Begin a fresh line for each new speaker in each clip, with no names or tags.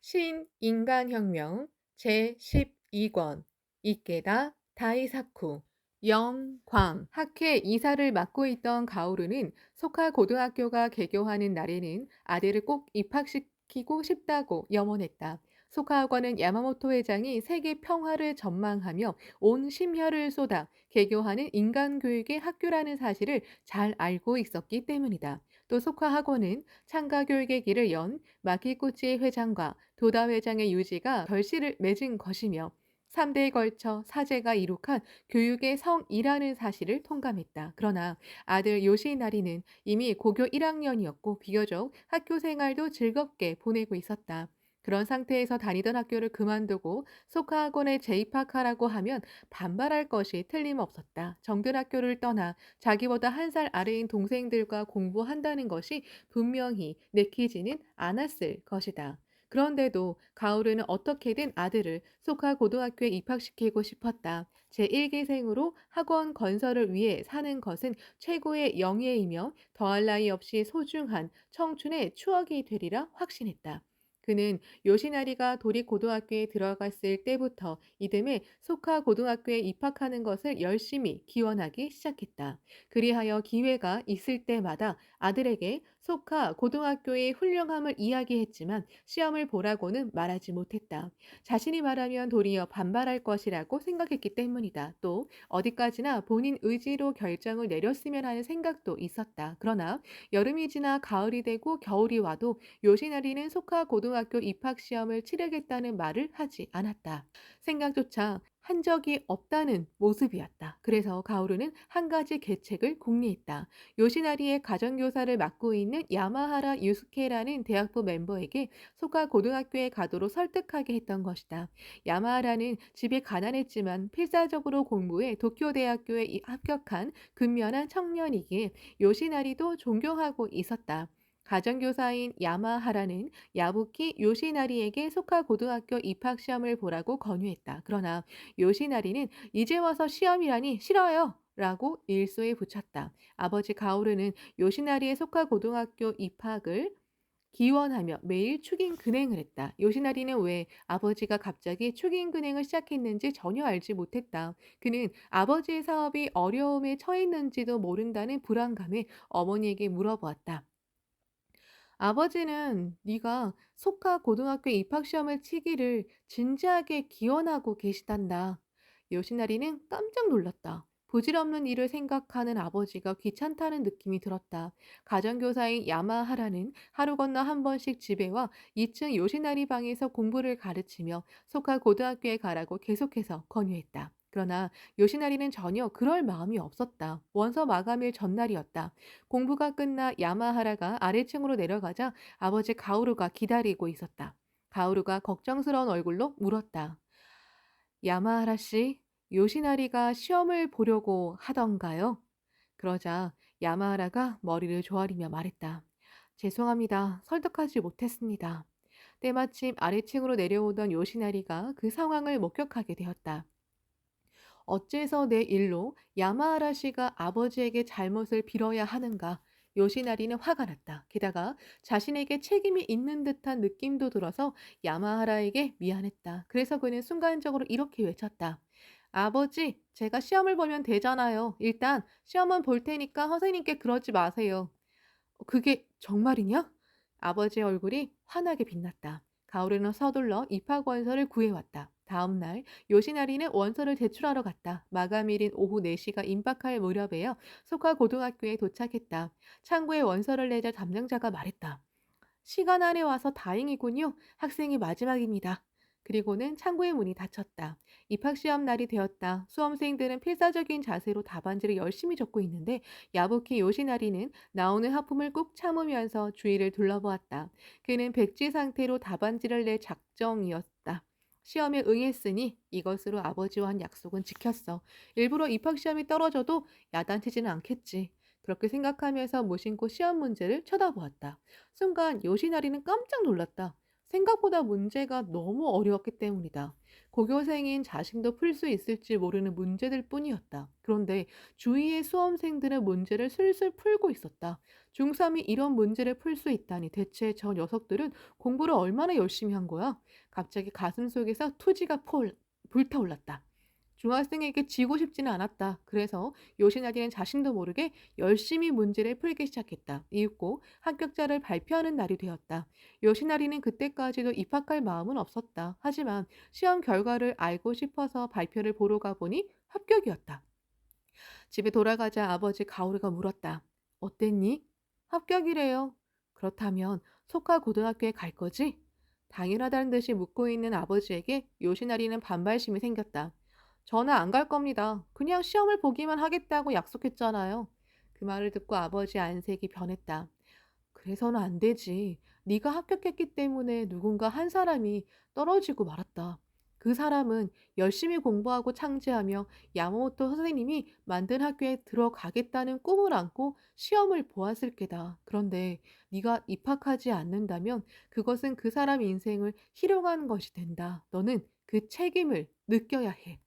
신인간혁명 제12권 이케다 다이사쿠 영광 학회 이사를 맡고 있던 가오루는 소카 고등학교가 개교하는 날에는 아들을 꼭 입학시키고 싶다고 염원했다. 소카 학원은 야마모토 회장이 세계 평화를 전망하며 온 심혈을 쏟아 개교하는 인간교육의 학교라는 사실을 잘 알고 있었기 때문이다. 또 소카 학원은 창가 교육의 길을 연 마키구치 회장과 도다 회장의 유지가 결실을 맺은 것이며 3대에 걸쳐 사제가 이룩한 교육의 성이라는 사실을 통감했다. 그러나 아들 요시나리는 이미 고교 1학년이었고 비교적 학교 생활도 즐겁게 보내고 있었다. 그런 상태에서 다니던 학교를 그만두고 소카 학원에 재입학하라고 하면 반발할 것이 틀림없었다. 정든 학교를 떠나 자기보다 한 살 아래인 동생들과 공부한다는 것이 분명히 내키지는 않았을 것이다. 그런데도 가오르는 어떻게든 아들을 소카 고등학교에 입학시키고 싶었다. 제1기생으로 학원 건설을 위해 사는 것은 최고의 영예이며 더할 나위 없이 소중한 청춘의 추억이 되리라 확신했다. 그는 요시나리가 도립고등학교에 들어갔을 때부터 이듬해 소카 고등학교에 입학하는 것을 열심히 기원하기 시작했다. 그리하여 기회가 있을 때마다 아들에게 소카 고등학교의 훌륭함을 이야기했지만 시험을 보라고는 말하지 못했다. 자신이 말하면 도리어 반발할 것이라고 생각했기 때문이다. 또 어디까지나 본인 의지로 결정을 내렸으면 하는 생각도 있었다. 그러나 여름이 지나 가을이 되고 겨울이 와도 요시나리는 소카 고등학교 입학 시험을 치르겠다는 말을 하지 않았다. 생각조차 한 적이 없다는 모습이었다. 그래서 가오루는 한 가지 계책을 궁리했다. 요시나리의 가정교사를 맡고 있는 야마하라 유스케라는 대학부 멤버에게 소가 고등학교에 가도록 설득하게 했던 것이다. 야마하라는 집이 가난했지만 필사적으로 공부해 도쿄대학교에 합격한 근면한 청년이기에 요시나리도 존경하고 있었다. 가정교사인 야마하라는 야부키 요시나리에게 소카 고등학교 입학 시험을 보라고 권유했다. 그러나 요시나리는 이제 와서 시험이라니 싫어요. 라고 일소에 붙였다. 아버지 가오르는 요시나리의 소카 고등학교 입학을 기원하며 매일 축인 근행을 했다. 요시나리는 왜 아버지가 갑자기 축인 근행을 시작했는지 전혀 알지 못했다. 그는 아버지의 사업이 어려움에 처했는지도 모른다는 불안감에 어머니에게 물어보았다. 아버지는 네가 속하 고등학교 입학 시험을 치기를 진지하게 기원하고 계시단다. 요시나리는 깜짝 놀랐다. 부질없는 일을 생각하는 아버지가 귀찮다는 느낌이 들었다. 가정교사인 야마하라는 하루 건너 한 번씩 집에 와 2층 요시나리 방에서 공부를 가르치며 속하 고등학교에 가라고 계속해서 권유했다. 그러나 요시나리는 전혀 그럴 마음이 없었다. 원서 마감일 전날이었다. 공부가 끝나 야마하라가 아래층으로 내려가자 아버지 가오루가 기다리고 있었다. 가오루가 걱정스러운 얼굴로 물었다. 야마하라 씨, 요시나리가 시험을 보려고 하던가요? 그러자 야마하라가 머리를 조아리며 말했다. 죄송합니다. 설득하지 못했습니다. 때마침 아래층으로 내려오던 요시나리가 그 상황을 목격하게 되었다. 어째서 내 일로 야마하라 씨가 아버지에게 잘못을 빌어야 하는가? 요시나리는 화가 났다. 게다가 자신에게 책임이 있는 듯한 느낌도 들어서 야마하라에게 미안했다. 그래서 그는 순간적으로 이렇게 외쳤다. 아버지, 제가 시험을 보면 되잖아요. 일단 시험은 볼 테니까 선생님께 그러지 마세요. 그게 정말이냐? 아버지의 얼굴이 환하게 빛났다. 가오르는 서둘러 입학 원서를 구해왔다. 다음 날 요시나리는 원서를 제출하러 갔다. 마감일인 오후 4시가 임박할 무렵에요. 소카 고등학교에 도착했다. 창구에 원서를 내자 담당자가 말했다. 시간 안에 와서 다행이군요. 학생이 마지막입니다. 그리고는 창구의 문이 닫혔다. 입학시험 날이 되었다. 수험생들은 필사적인 자세로 답안지를 열심히 적고 있는데 야부키 요시나리는 나오는 하품을 꾹 참으면서 주위를 둘러보았다. 그는 백지 상태로 답안지를 낼 작정이었다. 시험에 응했으니 이것으로 아버지와 한 약속은 지켰어. 일부러 입학시험이 떨어져도 야단치지는 않겠지. 그렇게 생각하면서 무심코 시험 문제를 쳐다보았다. 순간 요시나리는 깜짝 놀랐다. 생각보다 문제가 너무 어려웠기 때문이다. 고교생인 자신도 풀 수 있을지 모르는 문제들 뿐이었다. 그런데 주위의 수험생들은 문제를 슬슬 풀고 있었다. 중3이 이런 문제를 풀 수 있다니 대체 저 녀석들은 공부를 얼마나 열심히 한 거야? 갑자기 가슴속에서 투지가 불타올랐다. 중학생에게 지고 싶지는 않았다. 그래서 요시나리는 자신도 모르게 열심히 문제를 풀기 시작했다. 이윽고 합격자를 발표하는 날이 되었다. 요시나리는 그때까지도 입학할 마음은 없었다. 하지만 시험 결과를 알고 싶어서 발표를 보러 가보니 합격이었다. 집에 돌아가자 아버지 가오르가 물었다. 어땠니? 합격이래요. 그렇다면 소카 고등학교에 갈 거지? 당연하다는 듯이 묻고 있는 아버지에게 요시나리는 반발심이 생겼다. 저는 안 갈 겁니다. 그냥 시험을 보기만 하겠다고 약속했잖아요. 그 말을 듣고 아버지의 안색이 변했다. 그래서는 안 되지. 네가 합격했기 때문에 누군가 한 사람이 떨어지고 말았다. 그 사람은 열심히 공부하고 창제하며 야마모토 선생님이 만든 학교에 들어가겠다는 꿈을 안고 시험을 보았을 게다. 그런데 네가 입학하지 않는다면 그것은 그 사람 인생을 희롱하는 것이 된다. 너는 그 책임을 느껴야 해.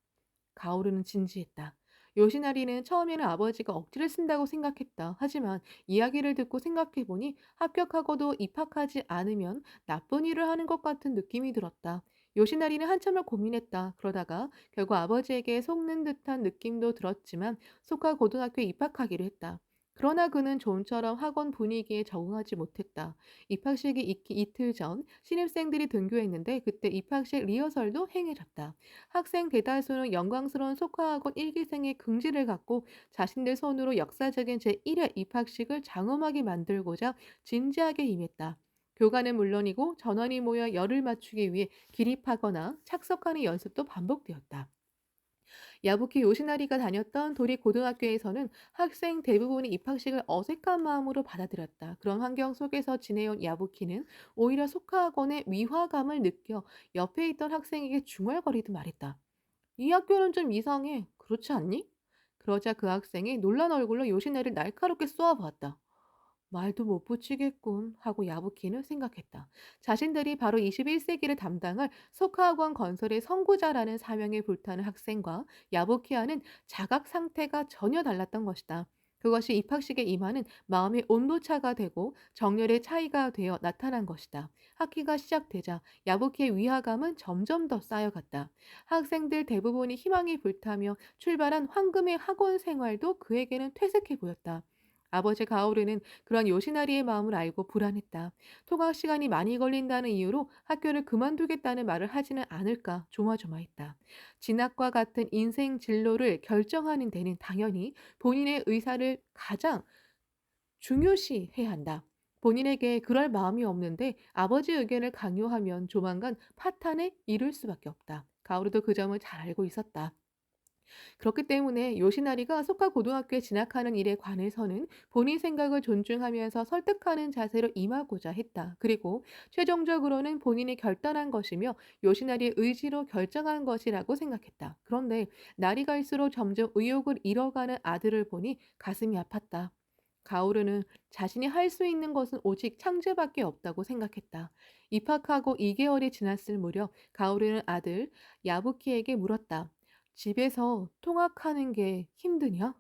가오르는 진지했다. 요시나리는 처음에는 아버지가 억지를 쓴다고 생각했다. 하지만 이야기를 듣고 생각해보니 합격하고도 입학하지 않으면 나쁜 일을 하는 것 같은 느낌이 들었다. 요시나리는 한참을 고민했다. 그러다가 결국 아버지에게 속는 듯한 느낌도 들었지만 소카 고등학교에 입학하기로 했다. 그러나 그는 좀처럼 학원 분위기에 적응하지 못했다. 입학식이 있기 이틀 전 신입생들이 등교했는데 그때 입학식 리허설도 행해졌다. 학생 대다수는 영광스러운 속화학원 1기생의 긍지를 갖고 자신들 손으로 역사적인 제1회 입학식을 장엄하게 만들고자 진지하게 임했다. 교관은 물론이고 전원이 모여 열을 맞추기 위해 기립하거나 착석하는 연습도 반복되었다. 야부키 요시나리가 다녔던 도리 고등학교에서는 학생 대부분이 입학식을 어색한 마음으로 받아들였다. 그런 환경 속에서 지내온 야부키는 오히려 속하학원의 위화감을 느껴 옆에 있던 학생에게 중얼거리듯 말했다. 이 학교는 좀 이상해. 그렇지 않니? 그러자 그 학생이 놀란 얼굴로 요시나리를 날카롭게 쏘아보았다. 말도 못 붙이겠군 하고 야부키는 생각했다. 자신들이 바로 21세기를 담당할 석화학원 건설의 선구자라는 사명에 불타는 학생과 야부키와는 자각 상태가 전혀 달랐던 것이다. 그것이 입학식에 임하는 마음의 온도차가 되고 정열의 차이가 되어 나타난 것이다. 학기가 시작되자 야부키의 위화감은 점점 더 쌓여갔다. 학생들 대부분이 희망이 불타며 출발한 황금의 학원 생활도 그에게는 퇴색해 보였다. 아버지 가오르는 그런 요시나리의 마음을 알고 불안했다. 통학 시간이 많이 걸린다는 이유로 학교를 그만두겠다는 말을 하지는 않을까 조마조마했다. 진학과 같은 인생 진로를 결정하는 데는 당연히 본인의 의사를 가장 중요시해야 한다. 본인에게 그럴 마음이 없는데 아버지 의견을 강요하면 조만간 파탄에 이를 수밖에 없다. 가오르도 그 점을 잘 알고 있었다. 그렇기 때문에 요시나리가 소카 고등학교에 진학하는 일에 관해서는 본인 생각을 존중하면서 설득하는 자세로 임하고자 했다. 그리고 최종적으로는 본인이 결단한 것이며 요시나리의 의지로 결정한 것이라고 생각했다. 그런데 날이 갈수록 점점 의욕을 잃어가는 아들을 보니 가슴이 아팠다. 가오르는 자신이 할 수 있는 것은 오직 창제밖에 없다고 생각했다. 입학하고 2개월이 지났을 무렵 가오르는 아들 야부키에게 물었다. 집에서 통학하는 게 힘드냐?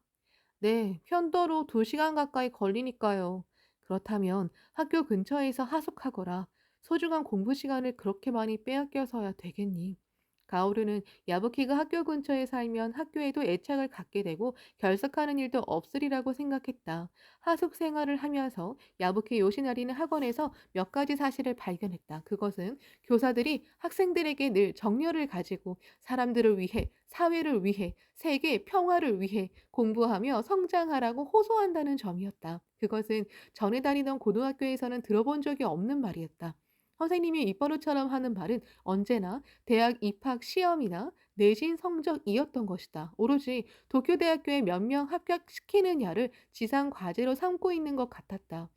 네, 편도로 2시간 가까이 걸리니까요. 그렇다면 학교 근처에서 하숙하거라. 소중한 공부 시간을 그렇게 많이 빼앗겨서야 되겠니? 가오르는 야부키가 학교 근처에 살면 학교에도 애착을 갖게 되고 결석하는 일도 없으리라고 생각했다. 하숙 생활을 하면서 야부키 요시나리는 학원에서 몇 가지 사실을 발견했다. 그것은 교사들이 학생들에게 늘 정열을 가지고 사람들을 위해, 사회를 위해, 세계 평화를 위해 공부하며 성장하라고 호소한다는 점이었다. 그것은 전에 다니던 고등학교에서는 들어본 적이 없는 말이었다. 선생님이 입버릇처럼 하는 말은 언제나 대학 입학 시험이나 내신 성적이었던 것이다. 오로지 도쿄대학교에 몇 명 합격시키느냐를 지상 과제로 삼고 있는 것 같았다.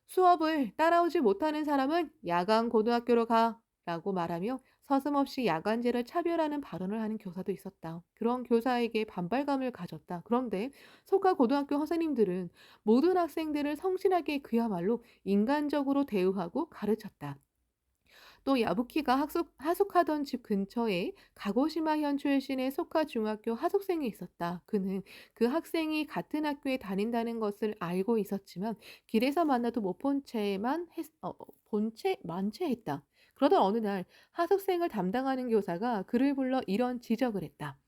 수업을 따라오지 못하는 사람은 야간 고등학교로 가. 라고 말하며 서슴없이 야간제를 차별하는 발언을 하는 교사도 있었다. 그런 교사에게 반발감을 가졌다. 그런데 소가 고등학교 선생님들은 모든 학생들을 성실하게 그야말로 인간적으로 대우하고 가르쳤다. 또 야부키가 하숙하던 집 근처에 가고시마현 출신의 소카 중학교 하숙생이 있었다. 그는 그 학생이 같은 학교에 다닌다는 것을 알고 있었지만 길에서 만나도 못 본 채만 본채 만취했다. 그러던 어느 날 하숙생을 담당하는 교사가 그를 불러 이런 지적을 했다.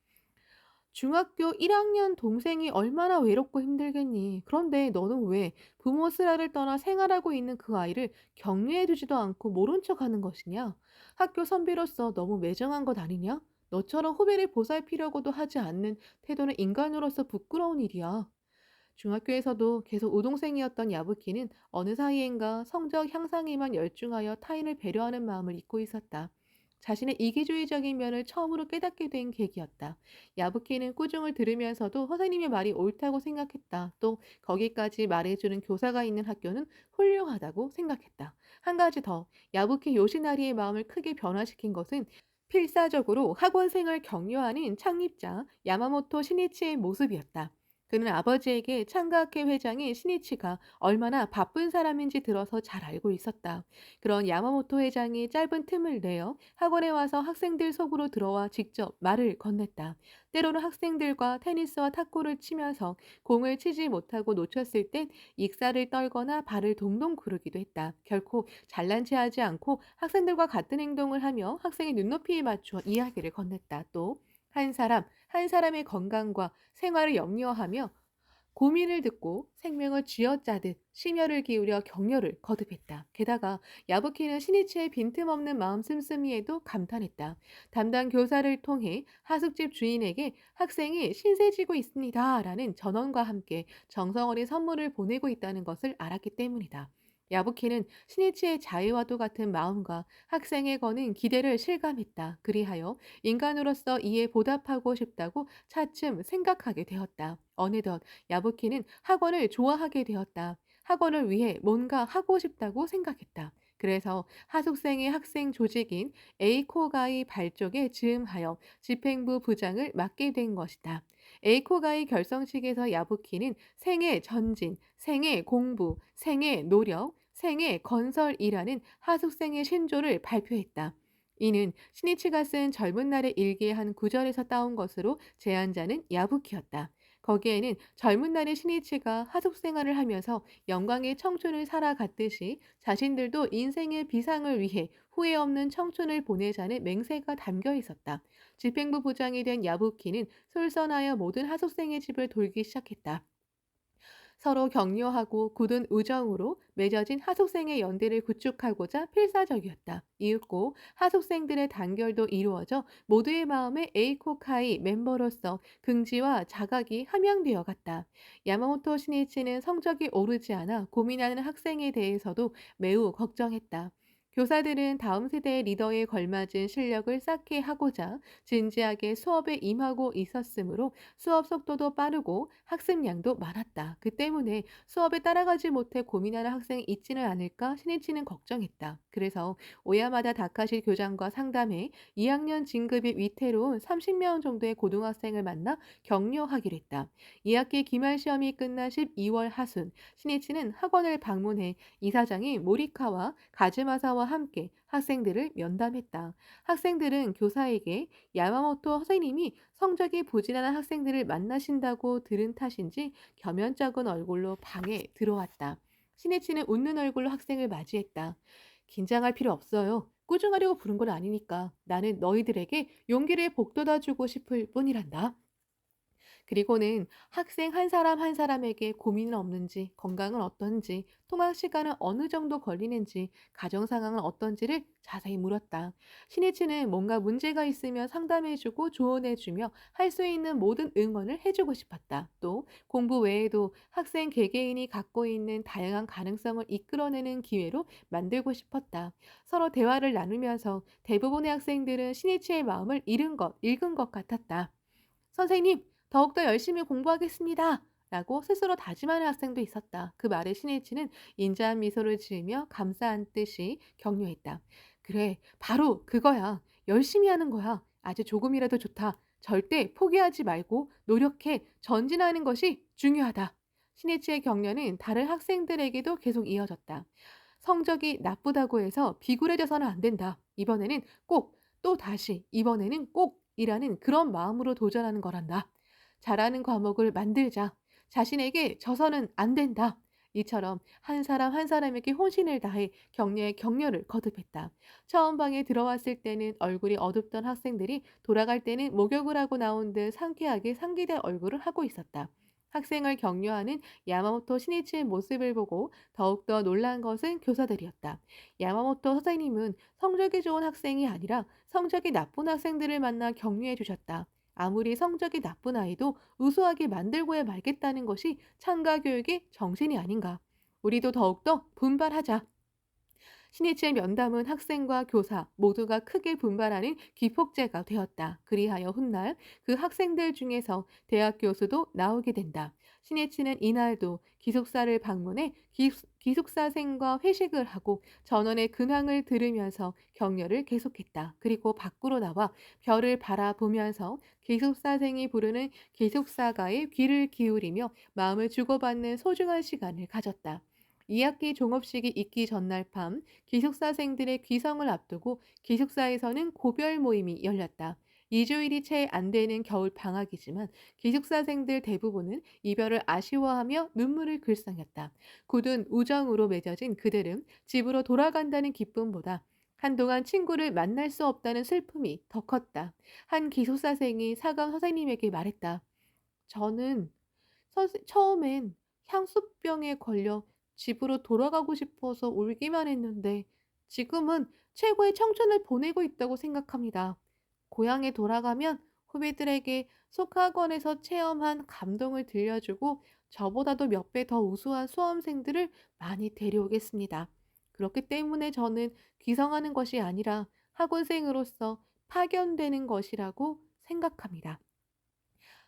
중학교 1학년 동생이 얼마나 외롭고 힘들겠니? 그런데 너는 왜 부모 슬하를 떠나 생활하고 있는 그 아이를 격려해 주지도 않고 모른 척 하는 것이냐? 학교 선배로서 너무 매정한 것 아니냐? 너처럼 후배를 보살피려고도 하지 않는 태도는 인간으로서 부끄러운 일이야. 중학교에서도 계속 우동생이었던 야부키는 어느 사이엔가 성적 향상에만 열중하여 타인을 배려하는 마음을 잊고 있었다. 자신의 이기주의적인 면을 처음으로 깨닫게 된 계기였다. 야부키는 꾸중을 들으면서도 선생님의 말이 옳다고 생각했다. 또 거기까지 말해주는 교사가 있는 학교는 훌륭하다고 생각했다. 한 가지 더, 야부키 요시나리의 마음을 크게 변화시킨 것은 필사적으로 학원생을 격려하는 창립자 야마모토 신이치의 모습이었다. 그는 아버지에게 창가학회 회장인 신이치가 얼마나 바쁜 사람인지 들어서 잘 알고 있었다. 그런 야마모토 회장이 짧은 틈을 내어 학원에 와서 학생들 속으로 들어와 직접 말을 건넸다. 때로는 학생들과 테니스와 탁구를 치면서 공을 치지 못하고 놓쳤을 땐 익사를 떨거나 발을 동동 구르기도 했다. 결코 잘난 체하지 않고 학생들과 같은 행동을 하며 학생의 눈높이에 맞추어 이야기를 건넸다. 또 한 사람의 건강과 생활을 염려하며 고민을 듣고 생명을 쥐어짜듯 심혈을 기울여 격려를 거듭했다. 게다가 야부키는 신이치의 빈틈없는 마음 씀씀이에도 감탄했다. 담당 교사를 통해 하숙집 주인에게 학생이 신세지고 있습니다. 라는 전원과 함께 정성 어린 선물을 보내고 있다는 것을 알았기 때문이다. 야부키는 신이치의 자애와도 같은 마음과 학생에 거는 기대를 실감했다. 그리하여 인간으로서 이에 보답하고 싶다고 차츰 생각하게 되었다. 어느덧 야부키는 학원을 좋아하게 되었다. 학원을 위해 뭔가 하고 싶다고 생각했다. 그래서 하숙생의 학생 조직인 에이코가이 발족에 즈음하여 집행부 부장을 맡게 된 것이다. 에이코가이 결성식에서 야부키는 생애 전진, 생애 공부, 생애 노력, 생애 건설이라는 하숙생의 신조를 발표했다. 이는 신이치가 쓴 젊은 날의 일기의 한 구절에서 따온 것으로 제안자는 야부키였다. 거기에는 젊은 날의 신이치가 하숙 생활을 하면서 영광의 청춘을 살아갔듯이 자신들도 인생의 비상을 위해 후회 없는 청춘을 보내자는 맹세가 담겨 있었다. 집행부 부장이 된 야부키는 솔선하여 모든 하숙생의 집을 돌기 시작했다. 서로 격려하고 굳은 우정으로 맺어진 하숙생의 연대를 구축하고자 필사적이었다. 이윽고 하숙생들의 단결도 이루어져 모두의 마음에 에이코카이 멤버로서 긍지와 자각이 함양되어 갔다. 야마모토 신이치는 성적이 오르지 않아 고민하는 학생에 대해서도 매우 걱정했다. 교사들은 다음 세대의 리더에 걸맞은 실력을 쌓게 하고자 진지하게 수업에 임하고 있었으므로 수업 속도도 빠르고 학습량도 많았다. 그 때문에 수업에 따라가지 못해 고민하는 학생이 있지는 않을까 신이치는 걱정했다. 그래서 오야마다 다카시 교장과 상담해 2학년 진급이 위태로운 30명 정도의 고등학생을 만나 격려하기로 했다. 2학기 기말 시험이 끝난 12월 하순, 신이치는 학원을 방문해 이사장인 모리카와 가즈마사와 함께 학생들을 면담했다. 학생들은 교사에게 야마모토 선생님이 성적이 부진하는 학생들을 만나신다고 들은 탓인지 겸연쩍은 얼굴로 방에 들어왔다. 신이치는 웃는 얼굴로 학생을 맞이했다. 긴장할 필요 없어요. 꾸중하려고 부른 건 아니니까. 나는 너희들에게 용기를 북돋아주고 싶을 뿐이란다. 그리고는 학생 한 사람 한 사람에게 고민은 없는지, 건강은 어떤지, 통학 시간은 어느 정도 걸리는지, 가정 상황은 어떤지를 자세히 물었다. 신이치는 뭔가 문제가 있으면 상담해주고 조언해주며 할 수 있는 모든 응원을 해주고 싶었다. 또 공부 외에도 학생 개개인이 갖고 있는 다양한 가능성을 이끌어내는 기회로 만들고 싶었다. 서로 대화를 나누면서 대부분의 학생들은 신이치의 마음을 읽은 것 같았다. 선생님, 더욱더 열심히 공부하겠습니다. 라고 스스로 다짐하는 학생도 있었다. 그 말에 신이치는 인자한 미소를 지으며 감사한 듯이 격려했다. 그래, 바로 그거야. 열심히 하는 거야. 아주 조금이라도 좋다. 절대 포기하지 말고 노력해 전진하는 것이 중요하다. 신이치의 격려는 다른 학생들에게도 계속 이어졌다. 성적이 나쁘다고 해서 비굴해져서는 안 된다. 이번에는 꼭, 또 다시, 이번에는 꼭 이라는 그런 마음으로 도전하는 거란다. 잘하는 과목을 만들자. 자신에게 져서는 안 된다. 이처럼 한 사람 한 사람에게 혼신을 다해 격려에 격려를 거듭했다. 처음 방에 들어왔을 때는 얼굴이 어둡던 학생들이 돌아갈 때는 목욕을 하고 나온 듯 상쾌하게 상기된 얼굴을 하고 있었다. 학생을 격려하는 야마모토 신이치의 모습을 보고 더욱더 놀란 것은 교사들이었다. 야마모토 선생님은 성적이 좋은 학생이 아니라 성적이 나쁜 학생들을 만나 격려해 주셨다. 아무리 성적이 나쁜 아이도 우수하게 만들고야 말겠다는 것이 창가 교육의 정신이 아닌가. 우리도 더욱더 분발하자. 신이치의 면담은 학생과 교사 모두가 크게 분발하는 기폭제가 되었다. 그리하여 훗날 그 학생들 중에서 대학 교수도 나오게 된다. 신이치는 이날도 기숙사를 방문해 기숙사생과 회식을 하고 전원의 근황을 들으면서 격려를 계속했다. 그리고 밖으로 나와 별을 바라보면서 기숙사생이 부르는 기숙사가에 귀를 기울이며 마음을 주고받는 소중한 시간을 가졌다. 2학기 종업식이 있기 전날 밤 기숙사생들의 귀성을 앞두고 기숙사에서는 고별 모임이 열렸다. 2주일이 채 안 되는 겨울 방학이지만 기숙사생들 대부분은 이별을 아쉬워하며 눈물을 글썽였다. 굳은 우정으로 맺어진 그들은 집으로 돌아간다는 기쁨보다 한동안 친구를 만날 수 없다는 슬픔이 더 컸다. 한 기숙사생이 사감 선생님에게 말했다. 저는 처음엔 향수병에 걸려 집으로 돌아가고 싶어서 울기만 했는데 지금은 최고의 청춘을 보내고 있다고 생각합니다. 고향에 돌아가면 후배들에게 속학원에서 체험한 감동을 들려주고 저보다도 몇 배 더 우수한 수험생들을 많이 데려오겠습니다. 그렇기 때문에 저는 귀성하는 것이 아니라 학원생으로서 파견되는 것이라고 생각합니다.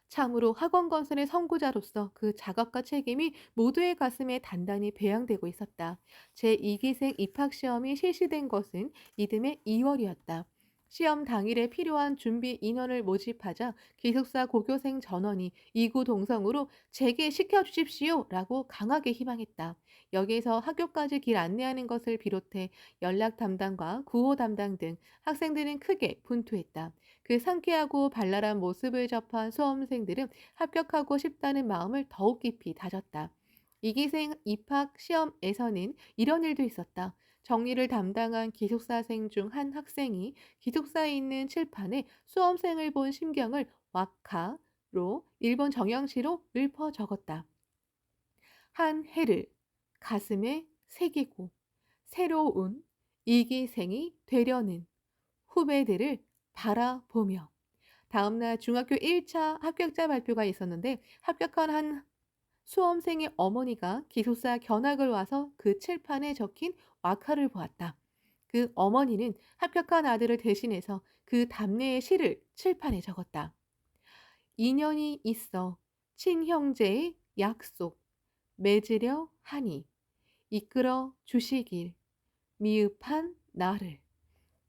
참으로 학원 건설의 선구자로서 그 작업과 책임이 모두의 가슴에 단단히 배양되고 있었다. 제2기생 입학시험이 실시된 것은 이듬해 2월이었다. 시험 당일에 필요한 준비 인원을 모집하자 기숙사 고교생 전원이 이구동성으로 재개시켜 주십시오 라고 강하게 희망했다. 여기에서 학교까지 길 안내하는 것을 비롯해 연락 담당과 구호 담당 등 학생들은 크게 분투했다. 그 상쾌하고 발랄한 모습을 접한 수험생들은 합격하고 싶다는 마음을 더욱 깊이 다졌다. 이기생 입학 시험에서는 이런 일도 있었다. 정리를 담당한 기숙사생 중 한 학생이 기숙사에 있는 칠판에 수험생을 본 심경을 왁카로 일본 정형시로 읊어 적었다. 한 해를 가슴에 새기고 새로운 이기생이 되려는 후배들을 바라보며 다음날 중학교 1차 합격자 발표가 있었는데 합격한 한 수험생의 어머니가 기숙사 견학을 와서 그 칠판에 적힌 와카를 보았다. 그 어머니는 합격한 아들을 대신해서 그 답례의 시를 칠판에 적었다. 인연이 있어 친형제의 약속 맺으려 하니 이끌어 주시길 미흡한 나를.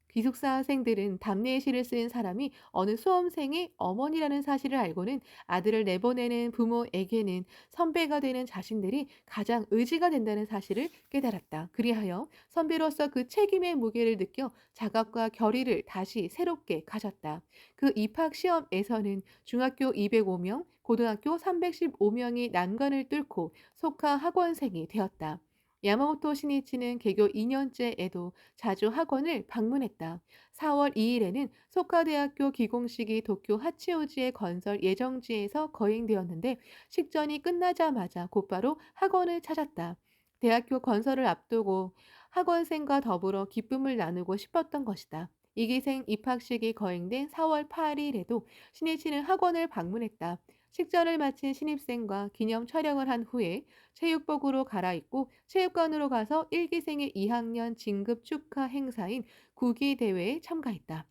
기숙사생들은 답례의 시를 쓴 사람이 어느 수험생의 어머니라는 사실을 알고는 아들을 내보내는 부모에게는 선배가 되는 자신들이 가장 의지가 된다는 사실을 깨달았다. 그리하여 선배로서 그 책임의 무게를 느껴 작업과 결의를 다시 새롭게 가졌다. 그 입학 시험에서는 중학교 205명, 고등학교 315명이 난관을 뚫고 속하 학원생이 되었다. 야마모토 신이치는 개교 2년째에도 자주 학원을 방문했다. 4월 2일에는 소카대학교 기공식이 도쿄 하치오지의 건설 예정지에서 거행되었는데 식전이 끝나자마자 곧바로 학원을 찾았다. 대학교 건설을 앞두고 학원생과 더불어 기쁨을 나누고 싶었던 것이다. 이기생 입학식이 거행된 4월 8일에도 신이치는 학원을 방문했다. 식전을 마친 신입생과 기념 촬영을 한 후에 체육복으로 갈아입고 체육관으로 가서 1기생의 2학년 진급 축하 행사인 구기대회에 참가했다.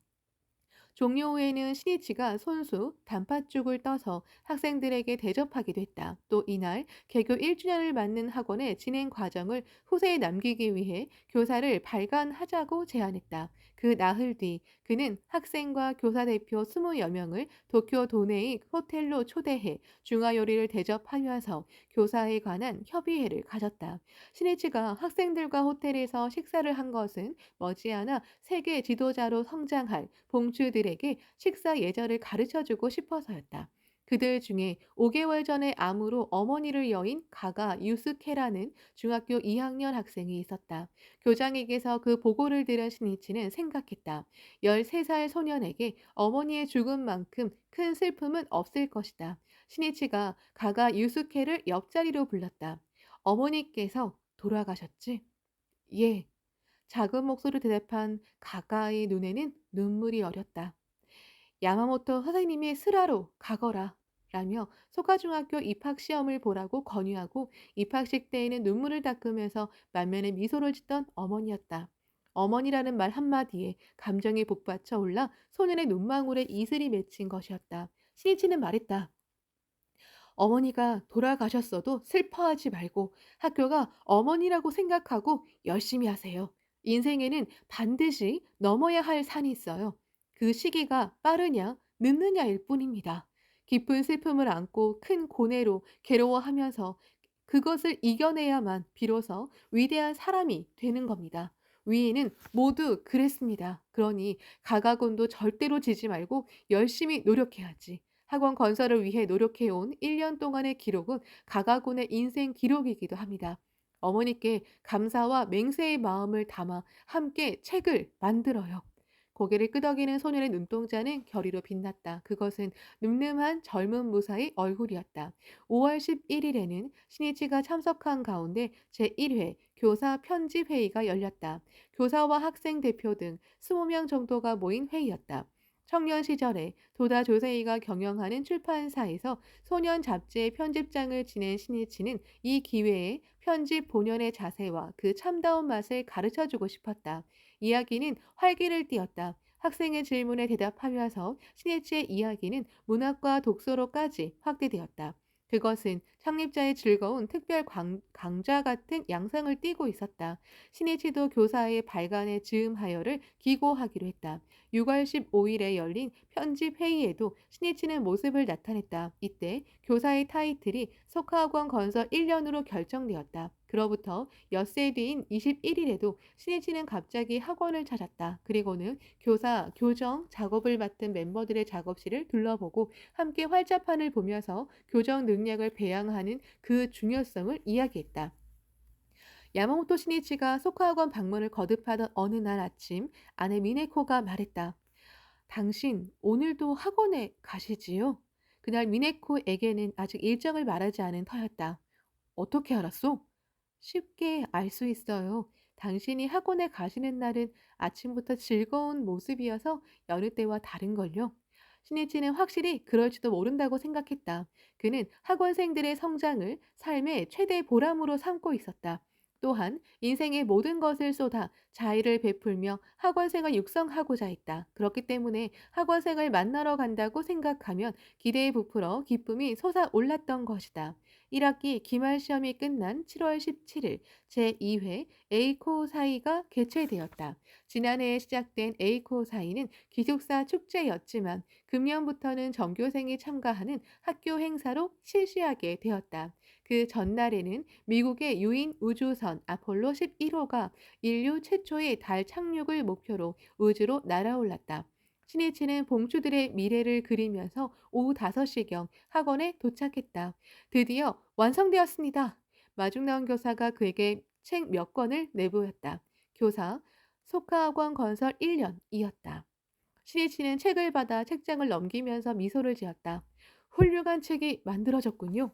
종료 후에는 신이치가 손수 단팥죽을 떠서 학생들에게 대접하기도 했다. 또 이날 개교 1주년을 맞는 학원의 진행 과정을 후세에 남기기 위해 교사를 발간하자고 제안했다. 그 나흘 뒤 그는 학생과 교사 대표 20여 명을 도쿄 도내의 호텔로 초대해 중화 요리를 대접하면서 교사에 관한 협의회를 가졌다. 시니치가 학생들과 호텔에서 식사를 한 것은 머지않아 세계 지도자로 성장할 봉주들에게 식사 예절을 가르쳐주고 싶어서였다. 그들 중에 5개월 전에 암으로 어머니를 여인 가가 유스케라는 중학교 2학년 학생이 있었다. 교장에게서 그 보고를 들은 신이치는 생각했다. 13살 소년에게 어머니의 죽음만큼 큰 슬픔은 없을 것이다. 신이치가 가가 유스케를 옆자리로 불렀다. 어머니께서 돌아가셨지? 예. 작은 목소리로 대답한 가가의 눈에는 눈물이 어렸다. 야마모토 선생님이 스라로 가거라. 라며 소가중학교 입학시험을 보라고 권유하고 입학식 때에는 눈물을 닦으면서 만면에 미소를 짓던 어머니였다. 어머니라는 말 한마디에 감정이 복받쳐 올라 소년의 눈망울에 이슬이 맺힌 것이었다. 신이치는 말했다. 어머니가 돌아가셨어도 슬퍼하지 말고 학교가 어머니라고 생각하고 열심히 하세요. 인생에는 반드시 넘어야 할 산이 있어요. 그 시기가 빠르냐, 늦느냐일 뿐입니다. 깊은 슬픔을 안고 큰 고뇌로 괴로워하면서 그것을 이겨내야만 비로소 위대한 사람이 되는 겁니다. 위인은 모두 그랬습니다. 그러니 가가곤도 절대로 지지 말고 열심히 노력해야지. 학원 건설을 위해 노력해온 1년 동안의 기록은 가가곤의 인생 기록이기도 합니다. 어머니께 감사와 맹세의 마음을 담아 함께 책을 만들어요. 고개를 끄덕이는 소년의 눈동자는 결의로 빛났다. 그것은 늠름한 젊은 무사의 얼굴이었다. 5월 11일에는 신이치가 참석한 가운데 제1회 교사 편집회의가 열렸다. 교사와 학생 대표 등 20명 정도가 모인 회의였다. 청년 시절에 도다 조세이가 경영하는 출판사에서 소년 잡지의 편집장을 지낸 신이치는 이 기회에 편집 본연의 자세와 그 참다운 맛을 가르쳐주고 싶었다. 이야기는 활기를 띠었다. 학생의 질문에 대답하면서 신이치의 이야기는 문학과 독서로까지 확대되었다. 그것은 창립자의 즐거운 특별 강좌 같은 양상을 띠고 있었다. 신이치도 교사의 발간에 즈음하여를 기고하기로 했다. 6월 15일에 열린 편집 회의에도 신이치는 모습을 나타냈다. 이때 교사의 타이틀이 석화학원 건설 1년으로 결정되었다. 그로부터 엿새 뒤인 21일에도 신이치는 갑자기 학원을 찾았다. 그리고는 교사, 교정, 작업을 맡은 멤버들의 작업실을 둘러보고 함께 활자판을 보면서 교정 능력을 배양하는 그 중요성을 이야기했다. 야마모토 신이치가 소카학원 방문을 거듭하던 어느 날 아침 아내 미네코가 말했다. 당신 오늘도 학원에 가시지요? 그날 미네코에게는 아직 일정을 말하지 않은 터였다. 어떻게 알았소? 쉽게 알 수 있어요. 당신이 학원에 가시는 날은 아침부터 즐거운 모습이어서 여느 때와 다른걸요. 신이치는 확실히 그럴지도 모른다고 생각했다. 그는 학원생들의 성장을 삶의 최대 보람으로 삼고 있었다. 또한 인생의 모든 것을 쏟아 자의를 베풀며 학원생을 육성하고자 했다. 그렇기 때문에 학원생을 만나러 간다고 생각하면 기대에 부풀어 기쁨이 솟아올랐던 것이다. 1학기 기말 시험이 끝난 7월 17일 제2회 에이코 사이가 개최되었다. 지난해에 시작된 에이코 사이는 기숙사 축제였지만 금년부터는 전교생이 참가하는 학교 행사로 실시하게 되었다. 그 전날에는 미국의 유인 우주선 아폴로 11호가 인류 최초의 달 착륙을 목표로 우주로 날아올랐다. 신이치는 봉주들의 미래를 그리면서 오후 5시경 학원에 도착했다. 드디어 완성되었습니다. 마중 나온 교사가 그에게 책 몇 권을 내보였다. 교사, 소카학원 건설 1년이었다. 신이치는 책을 받아 책장을 넘기면서 미소를 지었다. 훌륭한 책이 만들어졌군요.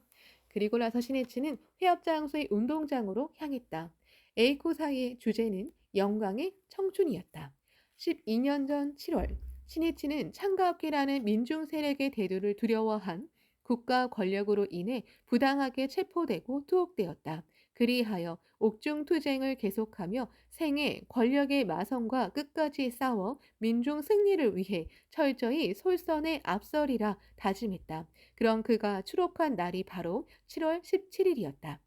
그리고 나서 신이치는 회업 장소의 운동장으로 향했다. 에이코 사이의 주제는 영광의 청춘이었다. 12년 전 7월, 신이치는 창가업계라는 민중 세력의 대두를 두려워한 국가 권력으로 인해 부당하게 체포되고 투옥되었다. 그리하여 옥중투쟁을 계속하며 생애 권력의 마성과 끝까지 싸워 민중 승리를 위해 철저히 솔선에 앞서리라 다짐했다. 그런 그가 추록한 날이 바로 7월 17일이었다.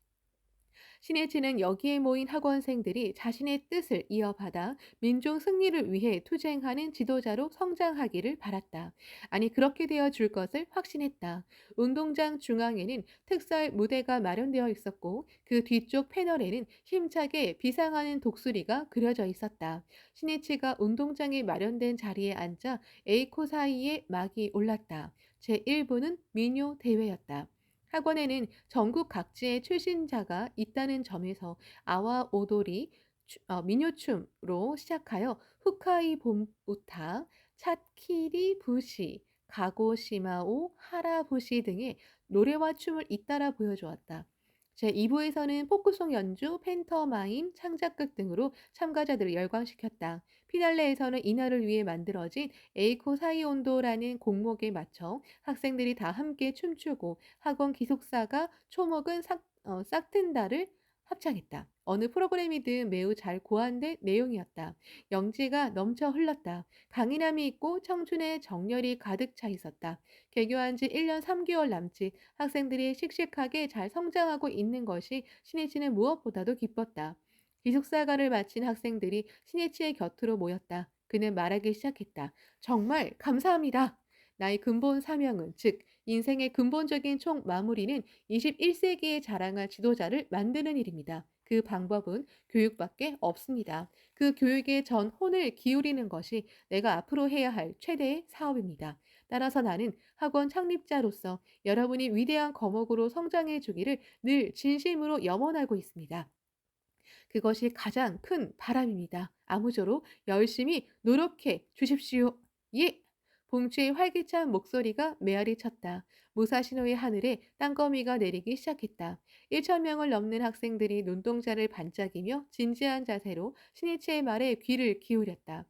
신해치는 여기에 모인 학원생들이 자신의 뜻을 이어받아 민족 승리를 위해 투쟁하는 지도자로 성장하기를 바랐다. 아니, 그렇게 되어 줄 것을 확신했다. 운동장 중앙에는 특설 무대가 마련되어 있었고 그 뒤쪽 패널에는 힘차게 비상하는 독수리가 그려져 있었다. 신해치가 운동장에 마련된 자리에 앉아 에이코 사이에 막이 올랐다. 제1부는 민요 대회였다. 학원에는 전국 각지의 출신자가 있다는 점에서 아와 오도리, 민요춤으로 시작하여 후카이 봄우타, 찻키리 부시, 가고시마오 하라부시 등의 노래와 춤을 잇따라 보여주었다. 제2부에서는 포크송 연주, 팬터마임, 창작극 등으로 참가자들을 열광시켰다. 피날레에서는 이날을 위해 만들어진 에이코 사이온도라는 곡목에 맞춰 학생들이 다 함께 춤추고 학원 기숙사가 초목은 싹튼다를 합창했다. 어느 프로그램이든 매우 잘 고안된 내용이었다. 영지가 넘쳐 흘렀다. 강인함이 있고 청춘의 정열이 가득 차 있었다. 개교한 지 1년 3개월 남짓 학생들이 씩씩하게 잘 성장하고 있는 것이 신혜치는 무엇보다도 기뻤다. 기숙사가를 마친 학생들이 신혜치의 곁으로 모였다. 그는 말하기 시작했다. 정말 감사합니다. 나의 근본 사명은, 즉 인생의 근본적인 총 마무리는 21세기에 자랑할 지도자를 만드는 일입니다. 그 방법은 교육밖에 없습니다. 그 교육에 전 혼을 기울이는 것이 내가 앞으로 해야 할 최대의 사업입니다. 따라서 나는 학원 창립자로서 여러분이 위대한 거목으로 성장해 주기를 늘 진심으로 염원하고 있습니다. 그것이 가장 큰 바람입니다. 아무쪼록 열심히 노력해 주십시오. 예! 봉추의 활기찬 목소리가 메아리 쳤다. 무사시노의 하늘에 땅거미가 내리기 시작했다. 1천 명을 넘는 학생들이 눈동자를 반짝이며 진지한 자세로 신이치의 말에 귀를 기울였다.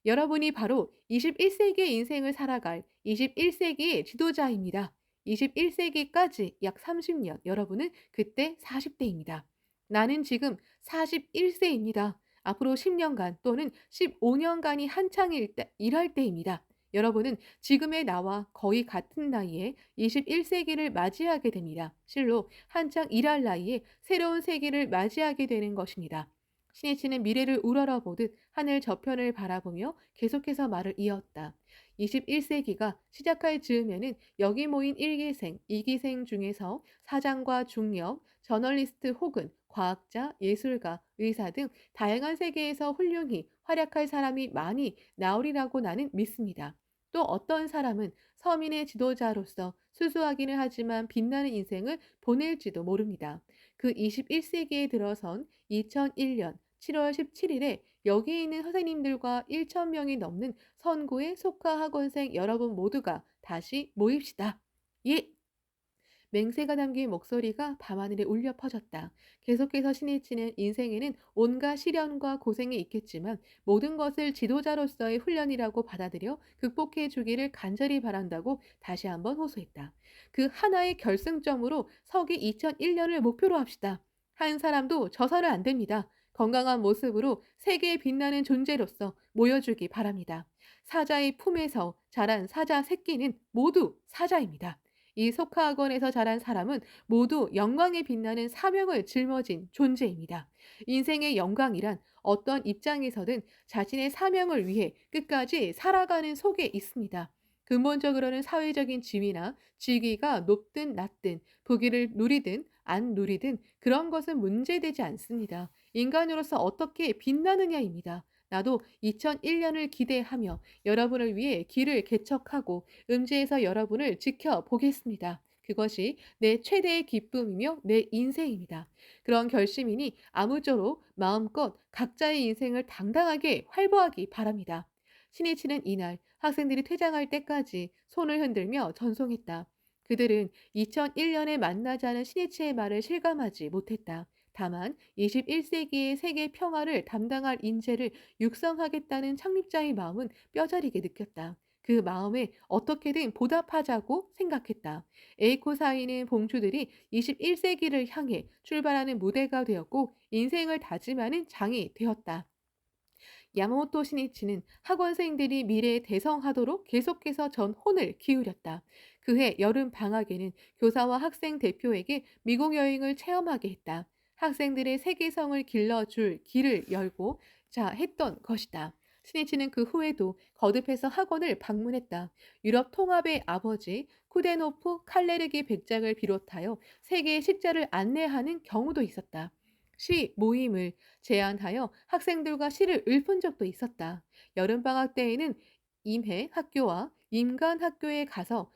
여러분이 바로 21세기의 인생을 살아갈 21세기의 지도자입니다. 21세기까지 약 30년, 여러분은 그때 40대입니다. 나는 지금 41세입니다. 앞으로 10년간 또는 15년간이 한창 일할 때입니다. 여러분은 지금의 나와 거의 같은 나이에 21세기를 맞이하게 됩니다. 실로 한창 일할 나이에 새로운 세기를 맞이하게 되는 것입니다. 신이치는 미래를 우러러보듯 하늘 저편을 바라보며 계속해서 말을 이었다. 21세기가 시작할 즈음에는 여기 모인 1기생, 2기생 중에서 사장과 중력, 저널리스트 혹은 과학자, 예술가, 의사 등 다양한 세계에서 훌륭히 활약할 사람이 많이 나오리라고 나는 믿습니다. 또 어떤 사람은 서민의 지도자로서 수수하기는 하지만 빛나는 인생을 보낼지도 모릅니다. 그 21세기에 들어선 2001년 7월 17일에 여기 있는 선생님들과 1천 명이 넘는 선구의 속하 학원생 여러분 모두가 다시 모입시다. 예! 맹세가 담긴 목소리가 밤하늘에 울려 퍼졌다. 계속해서 신일치는 인생에는 온갖 시련과 고생이 있겠지만 모든 것을 지도자로서의 훈련이라고 받아들여 극복해 주기를 간절히 바란다고 다시 한번 호소했다. 그 하나의 결승점으로 서기 2001년을 목표로 합시다. 한 사람도 져서는 안 됩니다. 건강한 모습으로 세계에 빛나는 존재로서 모여주기 바랍니다. 사자의 품에서 자란 사자 새끼는 모두 사자입니다. 이 속하학원에서 자란 사람은 모두 영광에 빛나는 사명을 짊어진 존재입니다. 인생의 영광이란 어떤 입장에서든 자신의 사명을 위해 끝까지 살아가는 속에 있습니다. 근본적으로는 사회적인 지위나 직위가 높든 낮든 부귀를 누리든 안 누리든 그런 것은 문제되지 않습니다. 인간으로서 어떻게 빛나느냐입니다. 나도 2001년을 기대하며 여러분을 위해 길을 개척하고 음지에서 여러분을 지켜보겠습니다. 그것이 내 최대의 기쁨이며 내 인생입니다. 그런 결심이니 아무쪼록 마음껏 각자의 인생을 당당하게 활보하기 바랍니다. 신이 치는 이날 학생들이 퇴장할 때까지 손을 흔들며 전송했다. 그들은 2001년에 만나자는 신이치의 말을 실감하지 못했다. 다만 21세기의 세계 평화를 담당할 인재를 육성하겠다는 창립자의 마음은 뼈저리게 느꼈다. 그 마음에 어떻게든 보답하자고 생각했다. 에이코 사이는 봉주들이 21세기를 향해 출발하는 무대가 되었고 인생을 다짐하는 장이 되었다. 야마모토 신이치는 학원생들이 미래에 대성하도록 계속해서 전 혼을 기울였다. 그해 여름 방학에는 교사와 학생 대표에게 미국 여행을 체험하게 했다. 학생들의 세계성을 길러줄 길을 열고 자 했던 것이다. 스니치는 그 후에도 거듭해서 학원을 방문했다. 유럽 통합의 아버지 쿠데노프 칼레르기 백작을 비롯하여 세계의 식자를 안내하는 경우도 있었다. 시 모임을 제안하여 학생들과 시를 읊은 적도 있었다. 여름방학 때에는 임해 학교와 임간 학교에 가서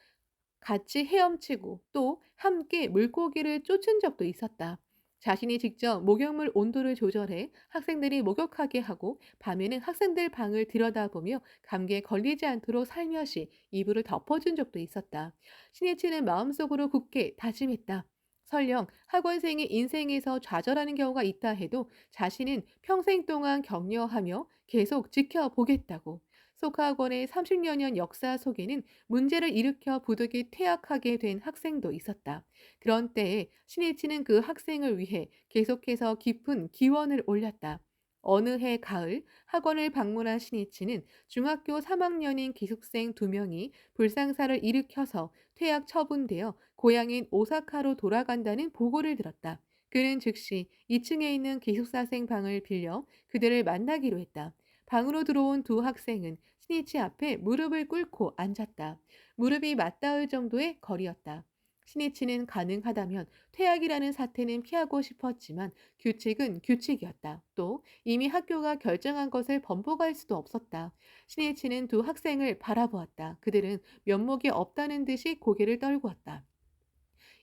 같이 헤엄치고 또 함께 물고기를 쫓은 적도 있었다. 자신이 직접 목욕물 온도를 조절해 학생들이 목욕하게 하고 밤에는 학생들 방을 들여다보며 감기에 걸리지 않도록 살며시 이불을 덮어준 적도 있었다. 신이치는 마음속으로 굳게 다짐했다. 설령 학원생이 인생에서 좌절하는 경우가 있다 해도 자신은 평생 동안 격려하며 계속 지켜보겠다고. 소카학원의 30여 년 역사 속에는 문제를 일으켜 부득이 퇴학하게 된 학생도 있었다. 그런 때에 신이치는 그 학생을 위해 계속해서 깊은 기원을 올렸다. 어느 해 가을 학원을 방문한 신이치는 중학교 3학년인 기숙생 2명이 불상사를 일으켜서 퇴학 처분되어 고향인 오사카로 돌아간다는 보고를 들었다. 그는 즉시 2층에 있는 기숙사생 방을 빌려 그들을 만나기로 했다. 방으로 들어온 두 학생은 신이치 앞에 무릎을 꿇고 앉았다. 무릎이 맞닿을 정도의 거리였다. 신이치는 가능하다면 퇴학이라는 사태는 피하고 싶었지만 규칙은 규칙이었다. 또 이미 학교가 결정한 것을 번복할 수도 없었다. 신이치는 두 학생을 바라보았다. 그들은 면목이 없다는 듯이 고개를 떨구었다.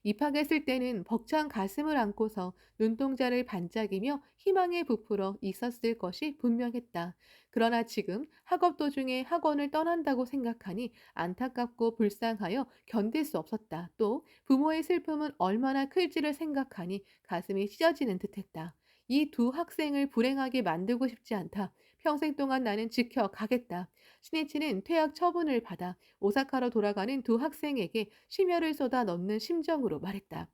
입학했을 때는 벅찬 가슴을 안고서 눈동자를 반짝이며 희망에 부풀어 있었을 것이 분명했다. 그러나 지금 학업 도중에 학원을 떠난다고 생각하니 안타깝고 불쌍하여 견딜 수 없었다. 또 부모의 슬픔은 얼마나 클지를 생각하니 가슴이 찢어지는 듯했다. 이 두 학생을 불행하게 만들고 싶지 않다. 평생 동안 나는 지켜가겠다. 신이치는 퇴학 처분을 받아 오사카로 돌아가는 두 학생에게 심혈을 쏟아 넣는 심정으로 말했다.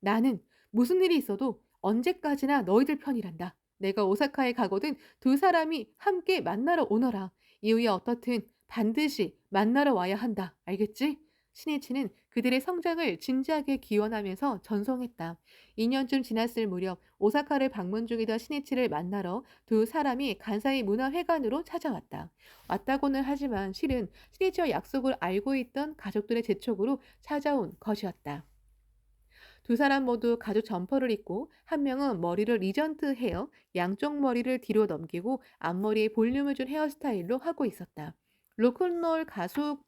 나는 무슨 일이 있어도 언제까지나 너희들 편이란다. 내가 오사카에 가거든 두 사람이 함께 만나러 오너라. 이후에 어떻든 반드시 만나러 와야 한다. 알겠지? 신이치는 그들의 성장을 진지하게 기원하면서 전송했다. 2년쯤 지났을 무렵 오사카를 방문 중이던 신이치를 만나러 두 사람이 간사이 문화회관으로 찾아왔다. 왔다고는 하지만 실은 신이치와 약속을 알고 있던 가족들의 재촉으로 찾아온 것이었다. 두 사람 모두 가죽 점퍼를 입고 한 명은 머리를 리전트 헤어, 양쪽 머리를 뒤로 넘기고 앞머리에 볼륨을 준 헤어스타일로 하고 있었다. 로큰롤 가수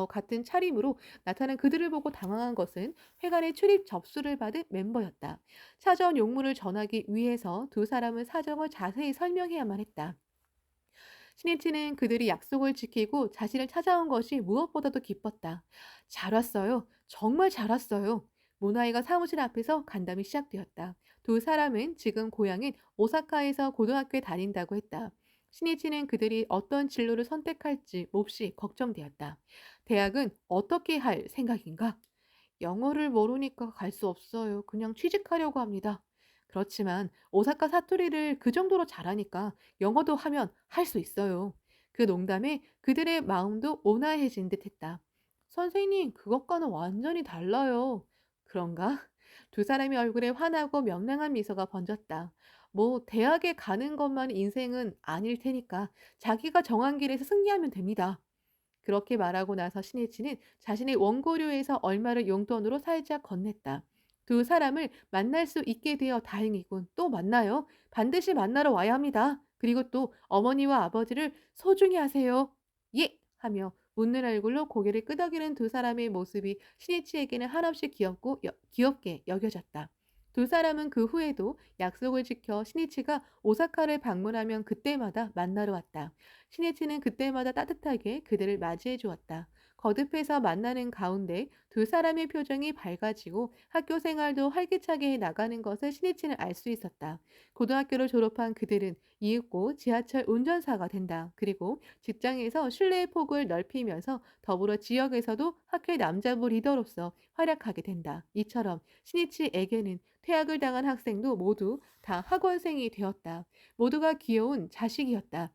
같은 차림으로 나타난 그들을 보고 당황한 것은 회관에 출입 접수를 받은 멤버였다. 찾아온 용무를 전하기 위해서 두 사람은 사정을 자세히 설명해야만 했다. 신이치는 그들이 약속을 지키고 자신을 찾아온 것이 무엇보다도 기뻤다. 잘 왔어요. 정말 잘 왔어요. 모나이가 사무실 앞에서 간담이 시작되었다. 두 사람은 지금 고향인 오사카에서 고등학교에 다닌다고 했다. 신이치는 그들이 어떤 진로를 선택할지 몹시 걱정되었다. 대학은 어떻게 할 생각인가? 영어를 모르니까 갈 수 없어요. 그냥 취직하려고 합니다. 그렇지만 오사카 사투리를 그 정도로 잘하니까 영어도 하면 할 수 있어요. 그 농담에 그들의 마음도 온화해진 듯했다. 선생님, 그것과는 완전히 달라요. 그런가? 두 사람의 얼굴에 환하고 명랑한 미소가 번졌다. 뭐 대학에 가는 것만 인생은 아닐 테니까 자기가 정한 길에서 승리하면 됩니다. 그렇게 말하고 나서 신이치는 자신의 원고료에서 얼마를 용돈으로 살짝 건넸다. 두 사람을 만날 수 있게 되어 다행이군. 또 만나요. 반드시 만나러 와야 합니다. 그리고 또 어머니와 아버지를 소중히 하세요. 예! 하며 웃는 얼굴로 고개를 끄덕이는 두 사람의 모습이 신이치에게는 한없이 귀엽게 여겨졌다. 두 사람은 그 후에도 약속을 지켜 신이치가 오사카를 방문하면 그때마다 만나러 왔다. 신이치는 그때마다 따뜻하게 그들을 맞이해 주었다. 거듭해서 만나는 가운데 두 사람의 표정이 밝아지고 학교 생활도 활기차게 해 나가는 것을 신이치는 알 수 있었다. 고등학교를 졸업한 그들은 이윽고 지하철 운전사가 된다. 그리고 직장에서 신뢰의 폭을 넓히면서 더불어 지역에서도 학교의 남자부 리더로서 활약하게 된다. 이처럼 신이치에게는 퇴학을 당한 학생도 모두 다 학원생이 되었다. 모두가 귀여운 자식이었다.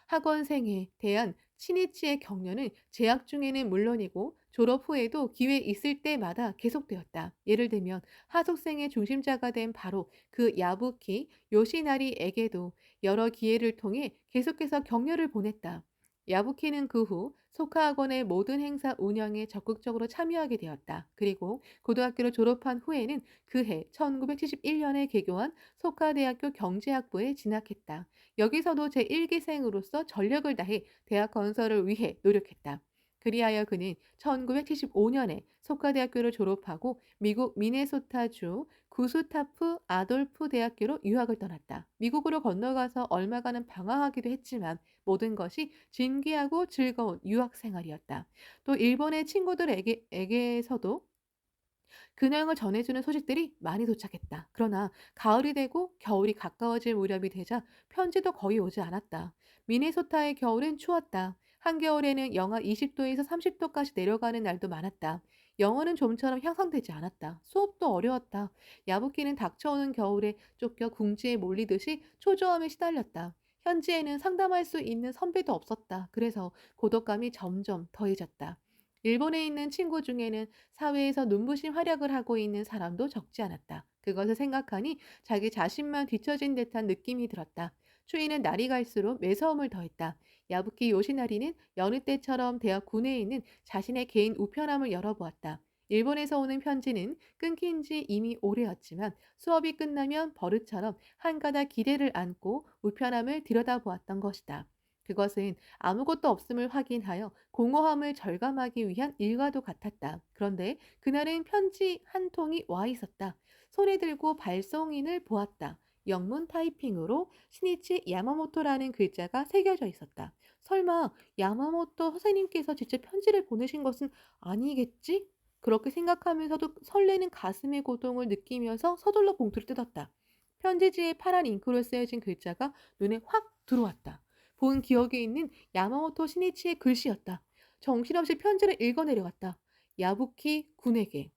학원생에 대한 신이치의 격려는 재학 중에는 물론이고 졸업 후에도 기회 있을 때마다 계속되었다. 예를 들면 하숙생의 중심자가 된 바로 그 야부키 요시나리에게도 여러 기회를 통해 계속해서 격려를 보냈다. 야부키는 그 후 소카학원의 모든 행사 운영에 적극적으로 참여하게 되었다. 그리고 고등학교를 졸업한 후에는 그해 1971년에 개교한 소카대학교 경제학부에 진학했다. 여기서도 제1기생으로서 전력을 다해 대학 건설을 위해 노력했다. 그리하여 그는 1975년에 소카대학교를 졸업하고 미국 미네소타주 구스타프 아돌프 대학교로 유학을 떠났다. 미국으로 건너가서 얼마간은 방황하기도 했지만 모든 것이 진기하고 즐거운 유학 생활이었다. 또 일본의 친구들에게서도 근황을 전해주는 소식들이 많이 도착했다. 그러나 가을이 되고 겨울이 가까워질 무렵이 되자 편지도 거의 오지 않았다. 미네소타의 겨울은 추웠다. 한겨울에는 영하 20도에서 30도까지 내려가는 날도 많았다. 영어는 좀처럼 향상되지 않았다. 수업도 어려웠다. 야부키는 닥쳐오는 겨울에 쫓겨 궁지에 몰리듯이 초조함에 시달렸다. 현지에는 상담할 수 있는 선배도 없었다. 그래서 고독감이 점점 더해졌다. 일본에 있는 친구 중에는 사회에서 눈부신 활약을 하고 있는 사람도 적지 않았다. 그것을 생각하니 자기 자신만 뒤처진 듯한 느낌이 들었다. 추위는 날이 갈수록 매서움을 더했다. 야부키 요시나리는 여느 때처럼 대학 구내에 있는 자신의 개인 우편함을 열어보았다. 일본에서 오는 편지는 끊긴 지 이미 오래였지만 수업이 끝나면 버릇처럼 한가닥 기대를 안고 우편함을 들여다보았던 것이다. 그것은 아무것도 없음을 확인하여 공허함을 절감하기 위한 일과도 같았다. 그런데 그날은 편지 한 통이 와 있었다. 손에 들고 발송인을 보았다. 영문 타이핑으로 시니치 야마모토라는 글자가 새겨져 있었다. 설마 야마모토 선생님께서 직접 편지를 보내신 것은 아니겠지? 그렇게 생각하면서도 설레는 가슴의 고동을 느끼면서 서둘러 봉투를 뜯었다. 편지지에 파란 잉크로 쓰여진 글자가 눈에 확 들어왔다. 본 기억에 있는 야마모토 시니치의 글씨였다. 정신없이 편지를 읽어내려갔다. 야부키 군에게.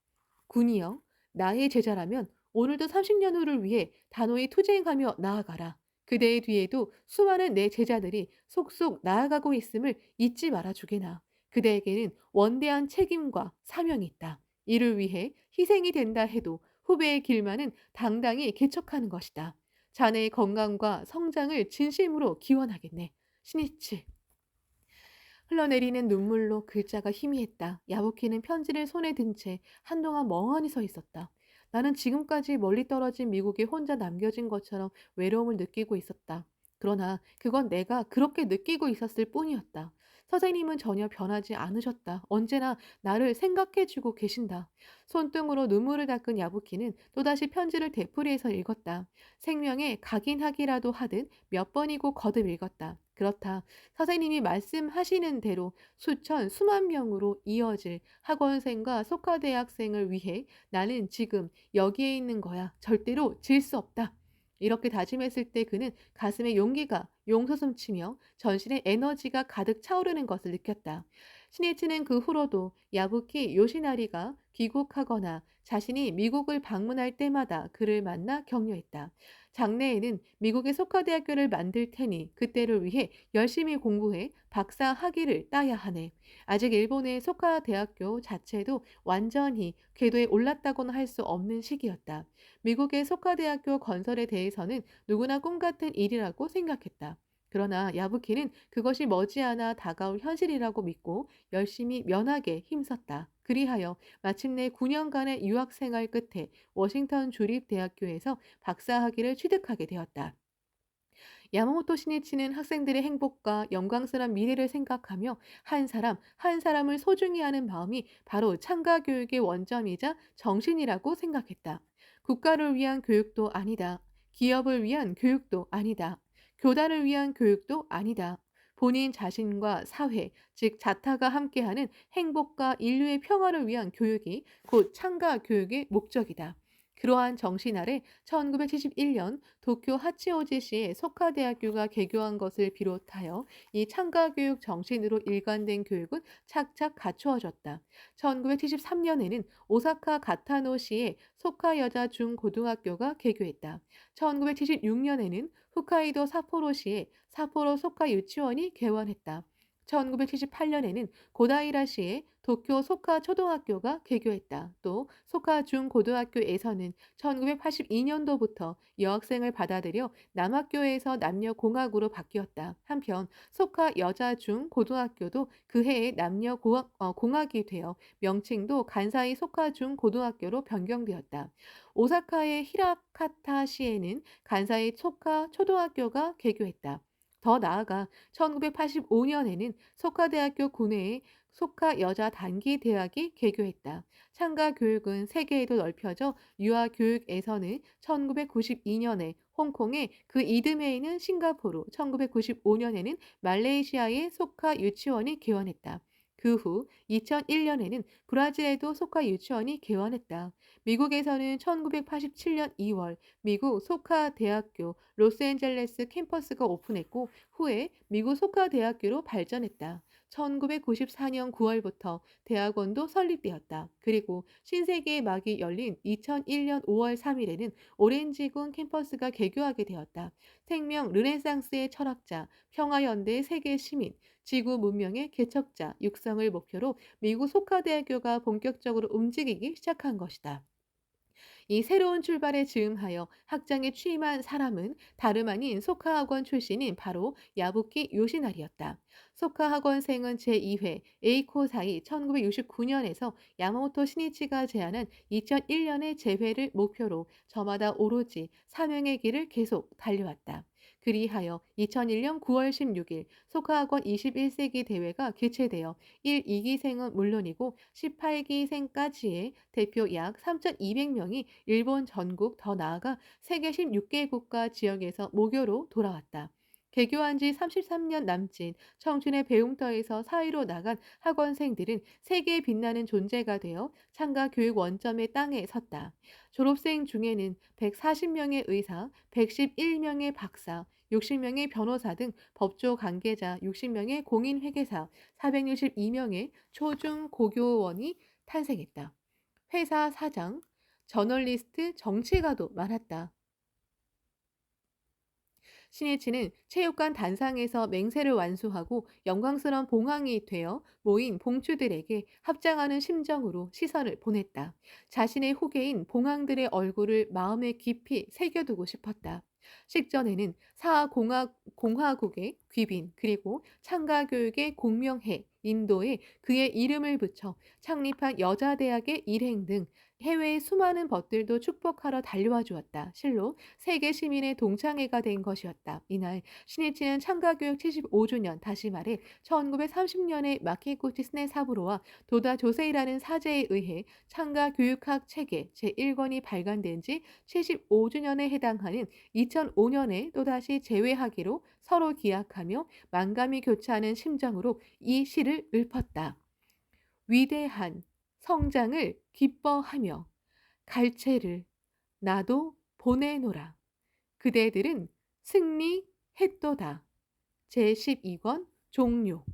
군이여, 나의 제자라면 오늘도 30년 후를 위해 단호히 투쟁하며 나아가라. 그대의 뒤에도 수많은 내 제자들이 속속 나아가고 있음을 잊지 말아 주게나. 그대에게는 원대한 책임과 사명이 있다. 이를 위해 희생이 된다 해도 후배의 길만은 당당히 개척하는 것이다. 자네의 건강과 성장을 진심으로 기원하겠네. 신이치. 흘러내리는 눈물로 글자가 희미했다. 야부키는 편지를 손에 든 채 한동안 멍하니 서 있었다. 나는 지금까지 멀리 떨어진 미국에 혼자 남겨진 것처럼 외로움을 느끼고 있었다. 그러나 그건 내가 그렇게 느끼고 있었을 뿐이었다. 선생님은 전혀 변하지 않으셨다. 언제나 나를 생각해주고 계신다. 손등으로 눈물을 닦은 야부키는 또다시 편지를 되풀이해서 읽었다. 생명에 각인하기라도 하듯 몇 번이고 거듭 읽었다. 그렇다. 선생님이 말씀하시는 대로 수만 명으로 이어질 학원생과 속화대학생을 위해 나는 지금 여기에 있는 거야. 절대로 질 수 없다. 이렇게 다짐했을 때 그는 가슴에 용기가 용솟음치며 전신에 에너지가 가득 차오르는 것을 느꼈다. 신이치는 그 후로도 야부키 요시나리가 귀국하거나 자신이 미국을 방문할 때마다 그를 만나 격려했다. 장래에는 미국의 속화대학교를 만들 테니 그때를 위해 열심히 공부해 박사 학위를 따야 하네. 아직 일본의 속화대학교 자체도 완전히 궤도에 올랐다고는 할 수 없는 시기였다. 미국의 속화대학교 건설에 대해서는 누구나 꿈 같은 일이라고 생각했다. 그러나 야부키는 그것이 머지않아 다가올 현실이라고 믿고 열심히 면하게 힘썼다. 그리하여 마침내 9년간의 유학 생활 끝에 워싱턴 주립대학교에서 박사학위를 취득하게 되었다. 야마모토 시니치는 학생들의 행복과 영광스러운 미래를 생각하며 한 사람 한 사람을 소중히 하는 마음이 바로 창가 교육의 원점이자 정신이라고 생각했다. 국가를 위한 교육도 아니다. 기업을 위한 교육도 아니다. 교단을 위한 교육도 아니다. 본인 자신과 사회, 즉 자타가 함께하는 행복과 인류의 평화를 위한 교육이 곧 창가 교육의 목적이다. 그러한 정신 아래 1971년 도쿄 하치오지시의 소카대학교가 개교한 것을 비롯하여 이 창가교육 정신으로 일관된 교육은 착착 갖추어졌다. 1973년에는 오사카 가타노시의 소카여자 중고등학교가 개교했다. 1976년에는 홋카이도 사포로시의 사포로 소카 유치원이 개원했다. 1978년에는 고다이라시의 도쿄 소카 초등학교가 개교했다. 또 소카 중고등학교에서는 1982년도부터 여학생을 받아들여 남학교에서 남녀 공학으로 바뀌었다. 한편 소카 여자 중고등학교도 그 해에 남녀 공학이 되어 명칭도 간사이 소카 중고등학교로 변경되었다. 오사카의 히라카타시에는 간사이 소카 초등학교가 개교했다. 더 나아가 1985년에는 소카대학교 구내에 소카 여자 단기 대학이 개교했다. 창가 교육은 세계에도 넓혀져 유아 교육에서는 1992년에 홍콩에 그 이듬해 있는 싱가포르, 1995년에는 말레이시아의 소카 유치원이 개원했다. 그 후 2001년에는 브라질에도 소카 유치원이 개원했다. 미국에서는 1987년 2월 미국 소카 대학교 로스앤젤레스 캠퍼스가 오픈했고 후에 미국 소카 대학교로 발전했다. 1994년 9월부터 대학원도 설립되었다. 그리고 신세계의 막이 열린 2001년 5월 3일에는 오렌지군 캠퍼스가 개교하게 되었다. 생명 르네상스의 철학자, 평화연대의 세계 시민, 지구 문명의 개척자 육성을 목표로 미국 소카대학교가 본격적으로 움직이기 시작한 것이다. 이 새로운 출발에 즈음하여 학장에 취임한 사람은 다름 아닌 소카 학원 출신인 바로 야부키 요시나리였다. 소카 학원생은 제2회 에이코사이 1969년에서 야마모토 시니치가 제안한 2001년의 재회를 목표로 저마다 오로지 사명의 길을 계속 달려왔다. 그리하여 2001년 9월 16일 소카학원 21세기 대회가 개최되어 1, 2기생은 물론이고 18기생까지의 대표 약 3,200명이 일본 전국 더 나아가 세계 16개국가 지역에서 모교로 돌아왔다. 개교한 지 33년 남짓 청춘의 배움터에서 사회로 나간 학원생들은 세계에 빛나는 존재가 되어 창가 교육 원점의 땅에 섰다. 졸업생 중에는 140명의 의사, 111명의 박사, 60명의 변호사 등 법조 관계자 60명의 공인회계사, 462명의 초중 고교원이 탄생했다. 회사 사장, 저널리스트, 정치가도 많았다. 신해치는 체육관 단상에서 맹세를 완수하고 영광스러운 봉황이 되어 모인 봉주들에게 합장하는 심정으로 시선을 보냈다. 자신의 후계인 봉황들의 얼굴을 마음에 깊이 새겨두고 싶었다. 식전에는 공화국의 귀빈 그리고 창가교육의 공명해 인도에 그의 이름을 붙여 창립한 여자대학의 일행 등 해외의 수많은 벗들도 축복하러 달려와 주었다. 실로 세계 시민의 동창회가 된 것이었다. 이날 신이치는 창가교육 75주년 다시 말해 1930년에 마키구치 스네 사부로와 도다 조세이라는 사제에 의해 창가교육학 체계 제1권이 발간된 지 75주년에 해당하는 2005년에 또다시 재회하기로 서로 기약하며 만감이 교차하는 심정으로 이 시를 읊었다. 위대한 성장을 기뻐하며 갈채를 나도 보내노라. 그대들은 승리했도다. 제12권 종료.